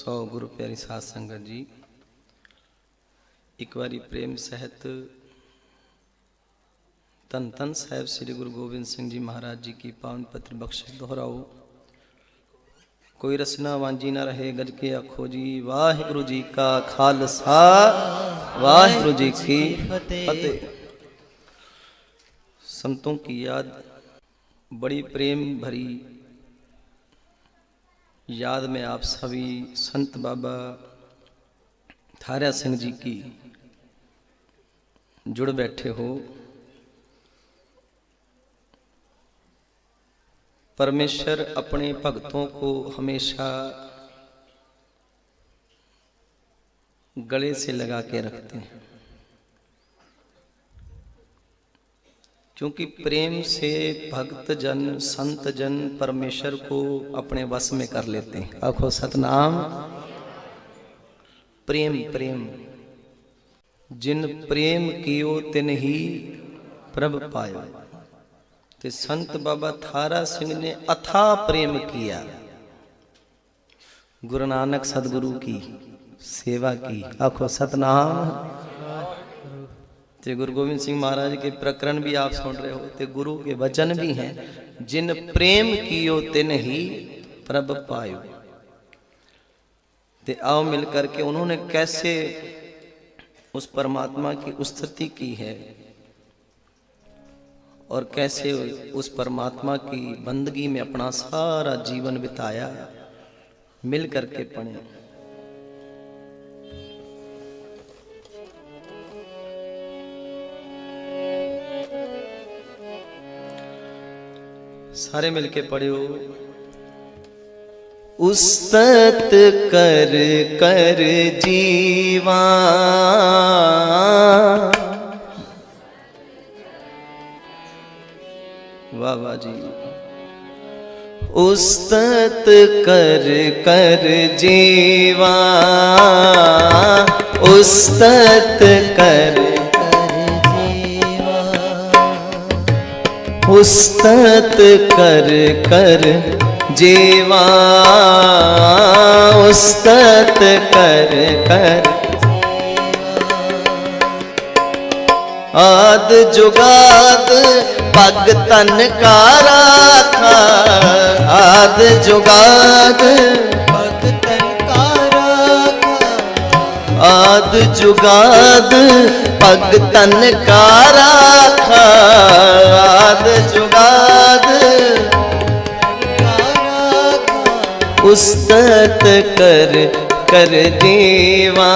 सौ गुरु प्यारी साध संगत जी, एक बारी प्रेम सहित तन तन साहिब श्री गुरु गोबिंद सिंह जी महाराज जी की पावन पत्र बख्शिश दोहराओ। कोई रसना वांझी ना रहे गज के आखो जी। वाहिगुरु जी का खालसा वाहिगुरु जी की फतेह। संतों की याद बड़ी प्रेम भरी याद में आप सभी संत बाबा थारा सिंह जी की जुड़ बैठे हो। परमेश्वर अपने भक्तों को हमेशा गले से लगा के रखते हैं, क्योंकि प्रेम से भक्त जन संत जन परमेश्वर को अपने वश में कर लेते हैं। आखो सतनाम। प्रेम प्रेम जिन प्रेम कियो तिन ही प्रभ पायो। ते संत बाबा थारा सिंह ने अथा प्रेम किया, गुरु नानक सदगुरु की सेवा की। आखो सतनाम। ते गुरु गोविंद सिंह महाराज के प्रकरण भी आप सुन रहे हो, ते गुरु के वचन भी हैं, जिन प्रेम कियो तिन ही प्रभ पायो। ते आओ मिलकर के उन्होंने कैसे उस परमात्मा की स्तुति की है और कैसे उस परमात्मा की बंदगी में अपना सारा जीवन बिताया, मिल करके पढ़े। सारे मिलके पढ़ियो। उस्तत कर कर जीवा, वाह वाह जी। उस्तत कर कर जीवा, उस्तत कर उस्तत कर कर जीवा, उस्तत कर कर आद जुगाद पग तन का राखा। आद जुगाद पग तन का राखा, आद जुगाद पग तन का राखा। आद जुगाद उस्तत कर कर जीवा,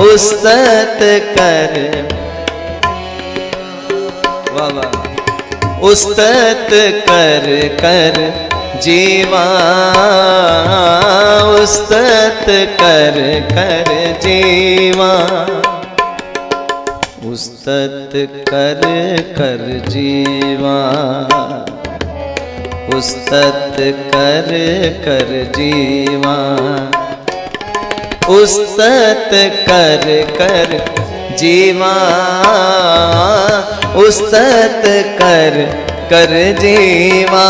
उस्तत कर वाह वाह। उस्तत कर कर जीवा, उस्तत कर कर जीवा, उस्तत कर कर जीवा, उस्तत कर कर जीवा, उस्तत कर कर जीवा, उस्तत कर कर जीवा।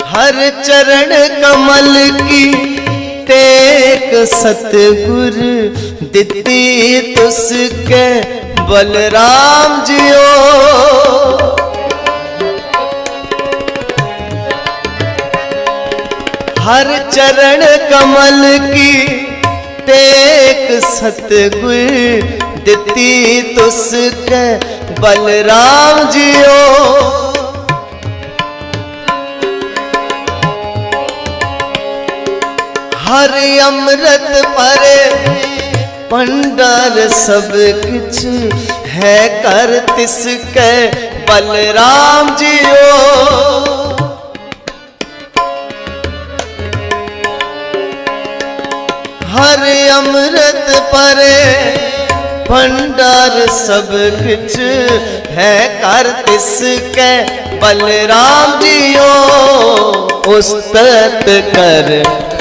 हर चरण कमल की टेक सतगुर दिती तुसके बलराम जियो। हर चरण कमल की टेक सतगुर दिती तुसके बलराम जियो। हर अमृत परे भंडार सब किछ है कर तिसके बलराम जियो। हर अमृत परे भंडार सब किछ है कर तिसके बलराम जियो। उस्तत कर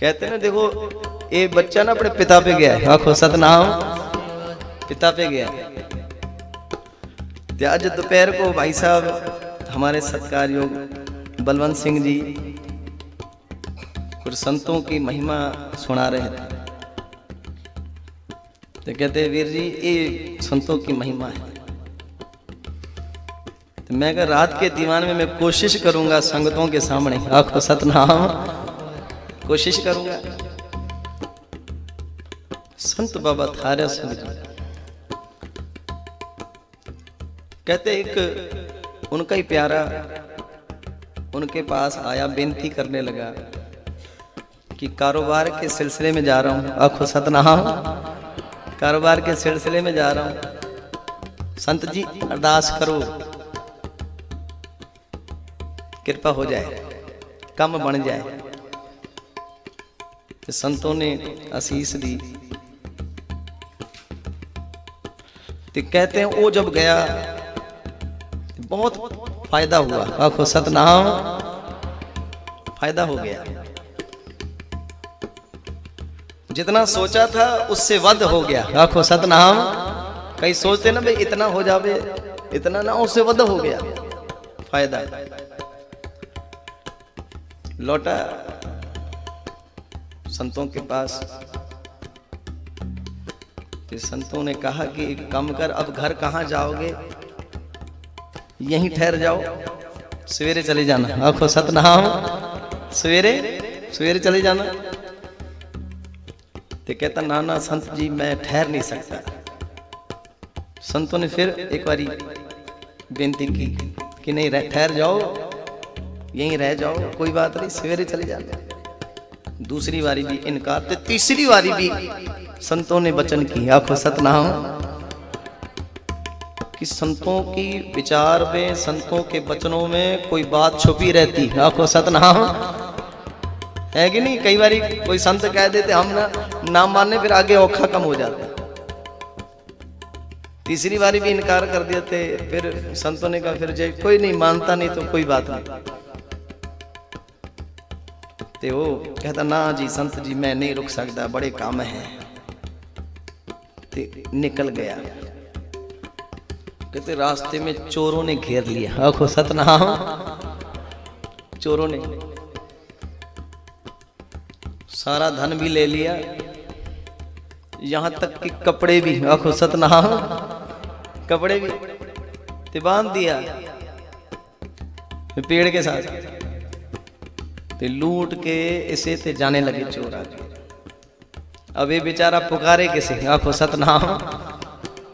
कहते ना देखो ये बच्चा ना अपने पिता पे गया है, आखो सतनाम, पिता पे गया। आज दोपहर को भाई साहब हमारे सत्कारयोग बलवंत सिंह जी कुछ संतों की महिमा सुना रहे थे। तो कहते वीर जी ये संतों की महिमा है। तो मैं कहा रात के दीवान में मैं कोशिश करूंगा संगतों के सामने, आखो सतनाम, कोशिश करूंगा। संत बाबा थारा सिंह जी कहते एक उनका ही प्यारा उनके पास आया, बेनती करने लगा कि कारोबार के सिलसिले में जा रहा हूं, आखो सतनाम, कारोबार के सिलसिले में जा रहा हूं, संत जी अरदास करो कृपा हो जाए, काम बन जाए। तो संतों ने आशीष दी। तो कहते हैं वो जब गया बहुत फायदा हुआ, आखो सतनाम, फायदा हो गया। जितना सोचा था उससे वध हो गया, आखो सतनाम। कई सोचते ना भाई इतना हो जावे, इतना ना, उससे वध हो गया, फायदा। लौटा संतों के पास। तो संतों ने कहा कि एक काम कर, अब घर कहाँ जाओगे, यहीं ठहर जाओ, सवेरे चले जाना, आखो सतनाम, सवेरे चले जाना। तो कहता ना ना संत जी मैं ठहर नहीं सकता। संतों ने फिर एक बारी बेनती की कि नहीं ठहर जाओ, यहीं रह जाओ, कोई बात नहीं, सवेरे चले जाना। दूसरी बारी भी इनकार, तो तीसरी बारी भी संतों ने वचन की, आखो सतनाम, कि संतों की विचार में, संतों के वचनों में कोई बात छुपी रहती, आखो सतनाम, है कि नहीं। कई बारी कोई संत कह देते हम ना मानने, फिर आगे औखा कम हो जाता। तीसरी बारी भी इनकार कर देते, फिर संतों ने कहा फिर जय कोई नहीं मानता, नहीं तो कोई बात नहीं। ते वो कहता ना जी संत जी मैं नहीं रुक सकता, बड़े काम है। ते निकल गया। कहते रास्ते में चोरों ने घेर लिया, आखो सतनाम, चोरों ने सारा धन भी ले लिया, यहां तक कि कपड़े भी, आखो सतनाम, कपड़े भी ते बांध दिया पेड़ के साथ। ते लूट के इसे ते जाने लगे चोर आगे। अब ये बेचारा पुकारे किसे, आखो सतनाम।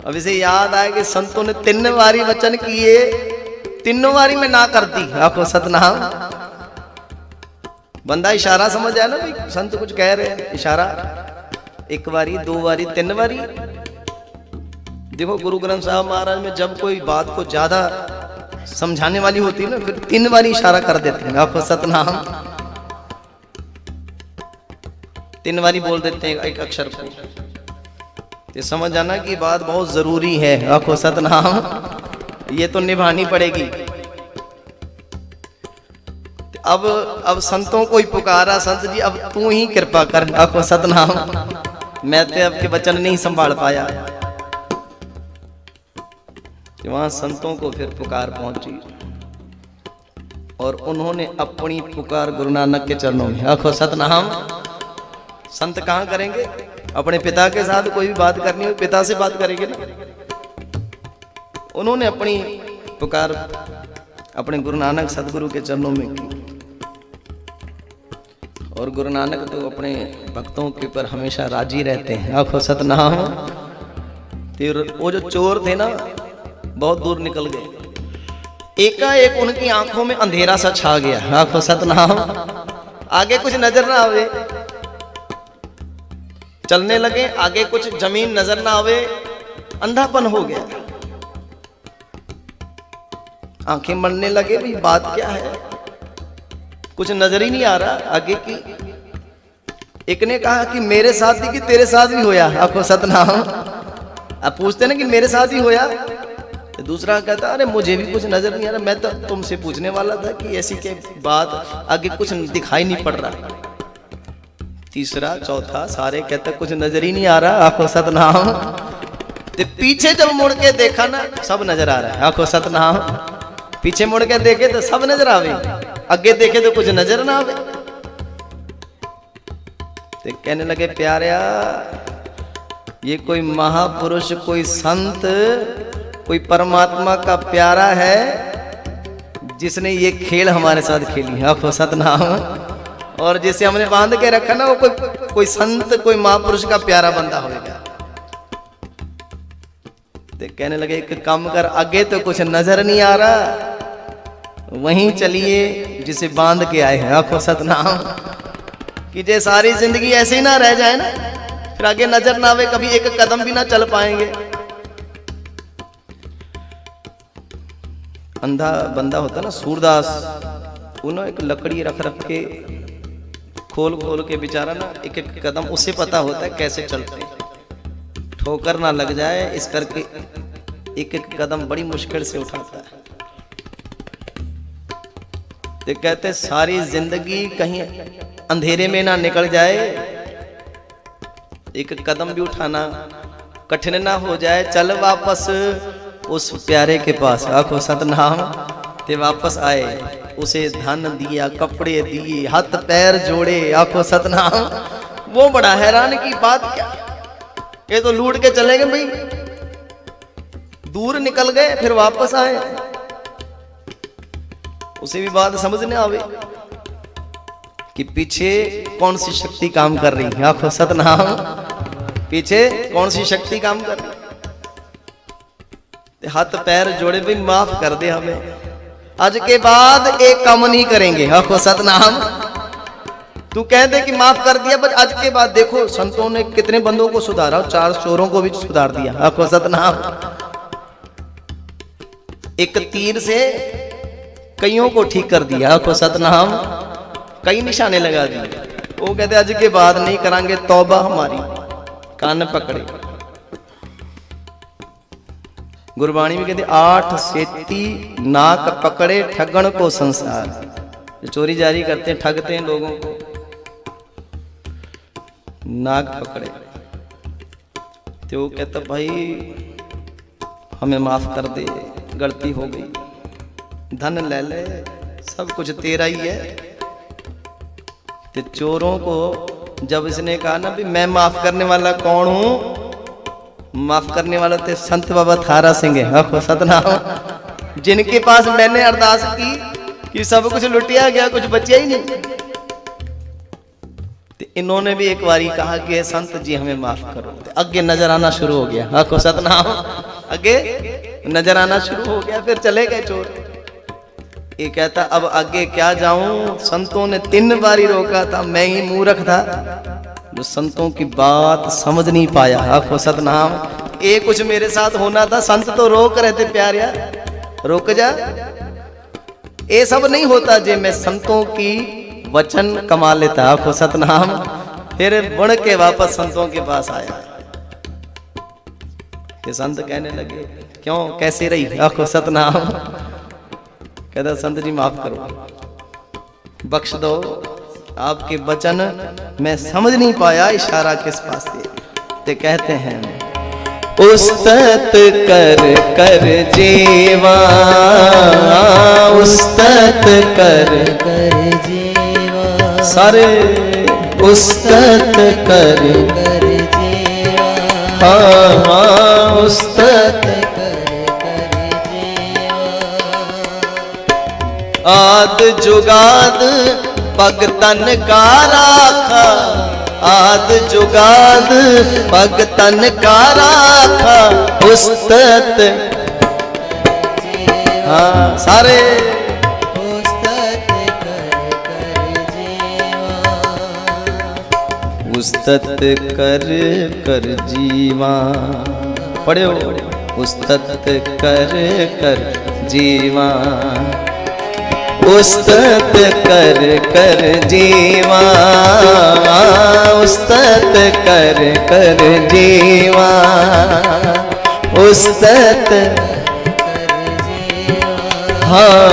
अब इसे याद आया कि संतों ने 3 बारी वचन किए, 3 बारी में ना कर दी, आखो सतनाम। बंदा इशारा समझ आया ना भाई संत कुछ कह रहे हैं, इशारा। 1 बारी 2 बारी 3 बारी। देखो गुरु ग्रंथ साहब महाराज में जब कोई बात को ज्यादा समझाने वाली होती है ना, फिर 3 बारी इशारा कर देते हैं, आखो सतनाम। 3 बारी बोल देते हैं एक अक्षर को। ये समझ जाना कि बात बहुत जरूरी है, आखो सतनाम, ये तो निभानी पड़ेगी। अब संतों को ही पुकारा, संत जी अब तू ही कृपा कर, आखो सतनाम, मैं तो आपके वचन नहीं संभाल पाया। वहां संतों को फिर पुकार पहुंची और उन्होंने अपनी पुकार गुरु नानक के चरणों में, आखो सतनाम। संत कहाँ करेंगे, अपने पिता के साथ कोई भी बात करनी हो पिता से बात करेंगे ना। उन्होंने अपनी पुकार अपने गुरु नानक सदगुरु के चरणों में की। और गुरु नानक तो अपने भक्तों के ऊपर हमेशा राजी रहते हैं, आखो सतनाम। वो जो चोर थे ना बहुत दूर निकल गए। एकाएक उनकी आंखों में अंधेरा सा छा गया, आखो सतनाम। आगे कुछ नजर ना आवे, चलने लगे, आगे कुछ जमीन नजर ना आवे, अंधापन हो गया। आंखें मरने लगे, भी बात क्या है, कुछ नजर ही नहीं आ रहा आगे की। एक ने कहा कि मेरे साथ ही कि तेरे साथ भी होया, आखो सतनाम। अब पूछते ना कि मेरे साथ ही होया, तो दूसरा कहता अरे मुझे भी कुछ नजर नहीं आ रहा, मैं तो तुमसे पूछने वाला था कि ऐसी के बात आगे कुछ दिखाई नहीं पड़ रहा। तीसरा चौथा सारे कहते कुछ नजर ही नहीं आ रहा, आखो सतनाम। ते पीछे जब मुड़ के देखा ना सब नजर आ रहा है, आखो सतनाम। पीछे मुड़ के देखे तो सब नजर आवे, अगे देखे तो कुछ नजर ना आवे। ते कहने लगे प्यारिया ये कोई महापुरुष, कोई संत, कोई परमात्मा का प्यारा है जिसने ये खेल हमारे साथ खेली है, आखो सतनाम। और जिसे हमने बांध के रखा ना वो कोई संत, कोई महापुरुष का प्यारा बंदा होगा। तो कहने लगे एक काम कर, आगे तो कुछ नजर नहीं आ रहा, वहीं चलिए जिसे बांध के आए हैं, आखो सतनाम। कि जे सारी जिंदगी ऐसे ही ना रह जाए ना, फिर आगे नजर ना आवे, कभी एक कदम भी ना चल पाएंगे। अंधा बंदा होता ना सूरदास, उन्होंने एक लकड़ी रख रख के खोल खोल के बेचारा ना एक एक कदम उसे पता होता है कैसे चलते, ठोकर ना लग जाए इस करके एक एक कदम बड़ी मुश्किल से उठाता है। तो कहते सारी जिंदगी कहीं अंधेरे में ना निकल जाए, एक कदम भी उठाना कठिन ना हो जाए, चल वापस उस प्यारे के पास, आखो सतनाम। ते वापस आए, उसे धन दिया, कपड़े दिए, हाथ पैर जोड़े, आखो सतनाम। वो बड़ा हैरान की बात क्या, ये तो लूट के चले गए भाई, दूर निकल गए फिर वापस आए। उसे भी बात समझने आवे कि पीछे कौन सी शक्ति काम कर रही है, आखो सतनाम। पीछे कौन सी शक्ति काम कर रही, हाथ पैर जोड़े भी, माफ कर दे हमें, आज के बाद एक काम नहीं करेंगे, आखो सतनाम। तू कह दे कि माफ कर दिया, पर आज के बाद देखो संतों ने कितने बंदों को सुधारा, 4 चोरों को भी सुधार दिया, आखो सतनाम। एक तीर से कईयों को ठीक कर दिया, आखो सतनाम। कई निशाने लगा दिए। वो कहते आज के बाद नहीं करांगे, तौबा हमारी, कान पकड़े। गुरबाणी में कहते 8 सेती नाक पकड़े ठगण को संसार। जो चोरी जारी करते हैं, ठगते हैं लोगों को, नाक पकड़े। तो वो कहता भाई हमें माफ कर दे, गलती हो गई, धन ले ले, सब कुछ तेरा ही है। तो चोरों को जब इसने कहा ना भी मैं माफ करने वाला कौन हूं, माफ करने वाला थे संत बाबा थारा सिंह है, आखो सतनाम। जिनके पास मैंने अरदास की कि सब कुछ लुटिया गया, कुछ बचा ही नहीं। तो इन्होंने भी एक बारी कहा कि संत जी हमें माफ करो। तो अगे नजर आना शुरू हो गया, आखो सतनाम। अगे नजर आना शुरू हो गया, फिर चले गए चोर। ये कहता अब आगे क्या जाऊं, संतों ने 3 बारी रोका था, मैं ही मूर्ख था जो संतों की बात समझ नहीं पाया, आखो सतनाम। ये कुछ मेरे साथ होना था, संत तो रोक रहे थे प्यारिया, रुक जा। ये सब नहीं होता जे मैं संतों की वचन कमा लेता, आखो सतनाम। फिर बुण के वापस संतों के पास आया। ये संत कहने लगे क्यों, कैसे रही, आखो सतनाम। कहता संत जी माफ करो, बख्श दो, आपके वचन मैं समझ नहीं पाया, इशारा किस पास से। ते कहते हैं उस्तत कर कर जीवा, उस्तत कर कर जीवा, सारे उस्तत कर कर जीवा, हाँ उस्तत कर कर जीवा। आद जुगाद पग तन का राखा, आद जुगाद पग तन का राखा, उस्तत, हाँ सारे उस्तत कर कर जीवा, उस्तत कर कर जीवा। पढ़ो उस्तत कर कर जीवा, उस्तत कर कर जीवा, उस्तत कर कर जीवा, उस्तत कर जीवा, हाँ